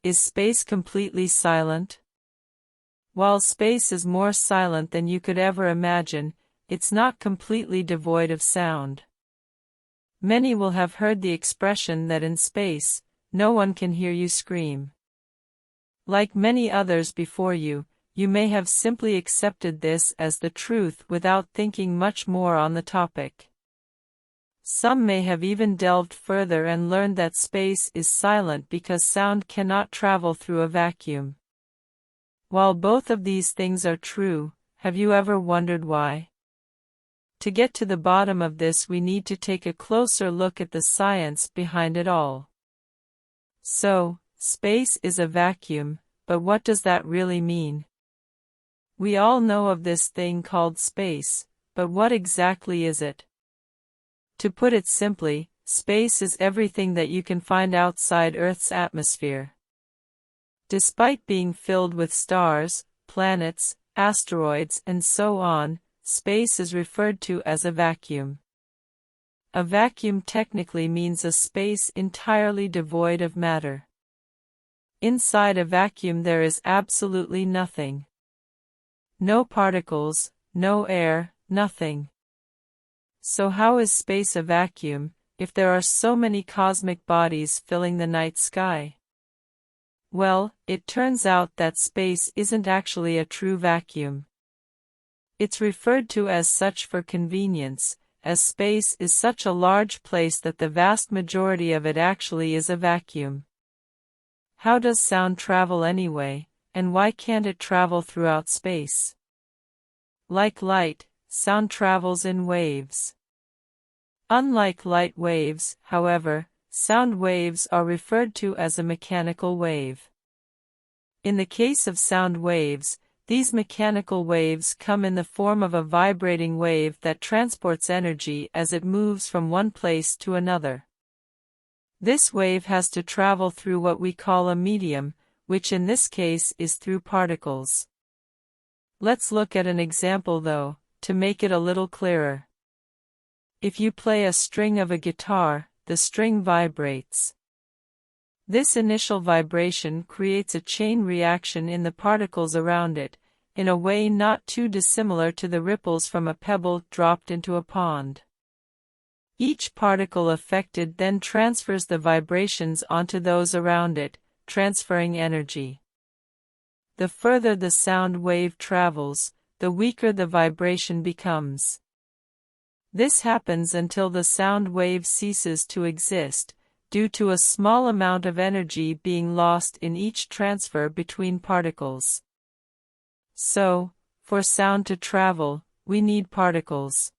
Is space completely silent? While space is more silent than you could ever imagine, it's not completely devoid of sound. Many will have heard the expression that in space, no one can hear you scream. Like many others before you, you may have simply accepted this as the truth without thinking much more on the topic. Some may have even delved further and learned that space is silent because sound cannot travel through a vacuum. While both of these things are true, have you ever wondered why? To get to the bottom of this, we need to take a closer look at the science behind it all. So, space is a vacuum, but what does that really mean? We all know of this thing called space, but what exactly is it? To put it simply, space is everything that you can find outside Earth's atmosphere. Despite being filled with stars, planets, asteroids, and so on, space is referred to as a vacuum. A vacuum technically means a space entirely devoid of matter. Inside a vacuum there is absolutely nothing. No particles, no air, nothing. So how is space a vacuum, if there are so many cosmic bodies filling the night sky? Well, it turns out that space isn't actually a true vacuum. It's referred to as such for convenience, as space is such a large place that the vast majority of it actually is a vacuum. How does sound travel anyway, and why can't it travel throughout space? Like light, sound travels in waves. Unlike light waves, however, sound waves are referred to as a mechanical wave. In the case of sound waves, these mechanical waves come in the form of a vibrating wave that transports energy as it moves from one place to another. This wave has to travel through what we call a medium, which in this case is through particles. Let's look at an example though, to make it a little clearer. If you play a string of a guitar, the string vibrates. This initial vibration creates a chain reaction in the particles around it, in a way not too dissimilar to the ripples from a pebble dropped into a pond. Each particle affected then transfers the vibrations onto those around it, transferring energy. The further the sound wave travels, the weaker the vibration becomes. This happens until the sound wave ceases to exist, due to a small amount of energy being lost in each transfer between particles. So, for sound to travel, we need particles.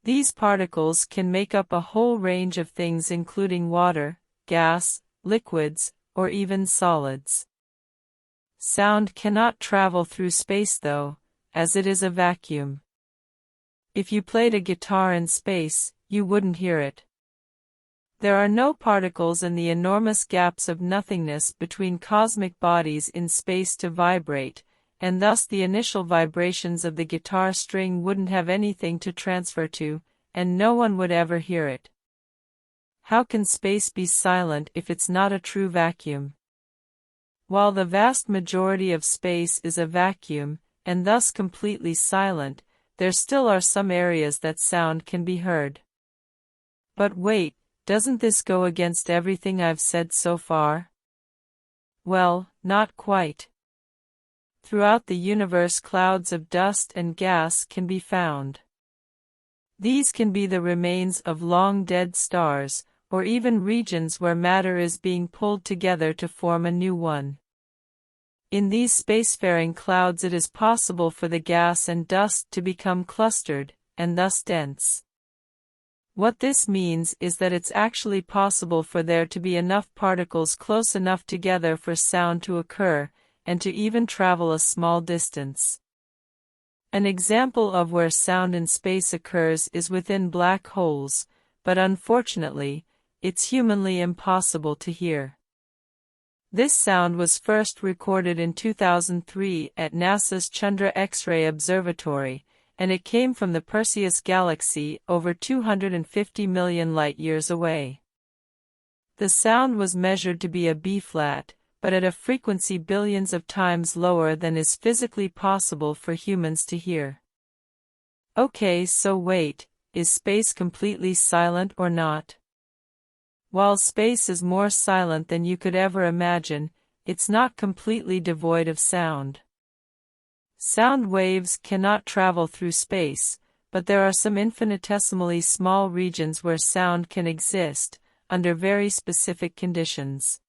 These particles can make up a whole range of things including water, gas, liquids, or even solids. Sound cannot travel through space though, as it is a vacuum. If you played a guitar in space, you wouldn't hear it. There are no particles in the enormous gaps of nothingness between cosmic bodies in space to vibrate, and thus the initial vibrations of the guitar string wouldn't have anything to transfer to, and no one would ever hear it. How can space be silent if it's not a true vacuum? While the vast majority of space is a vacuum, and thus completely silent, there still are some areas that sound can be heard. But wait, doesn't this go against everything I've said so far? Well, not quite. Throughout the universe, clouds of dust and gas can be found. These can be the remains of long-dead stars, or even regions where matter is being pulled together to form a new one. In these spacefaring clouds it is possible for the gas and dust to become clustered, and thus dense. What this means is that it's actually possible for there to be enough particles close enough together for sound to occur, and to even travel a small distance. An example of where sound in space occurs is within black holes, but unfortunately, it's humanly impossible to hear. This sound was first recorded in 2003 at NASA's Chandra X-ray Observatory, and it came from the Perseus galaxy over 250 million light-years away. The sound was measured to be a B-flat, but at a frequency billions of times lower than is physically possible for humans to hear. Okay, so wait, is space completely silent or not? While space is more silent than you could ever imagine, it's not completely devoid of sound. Sound waves cannot travel through space, but there are some infinitesimally small regions where sound can exist, under very specific conditions.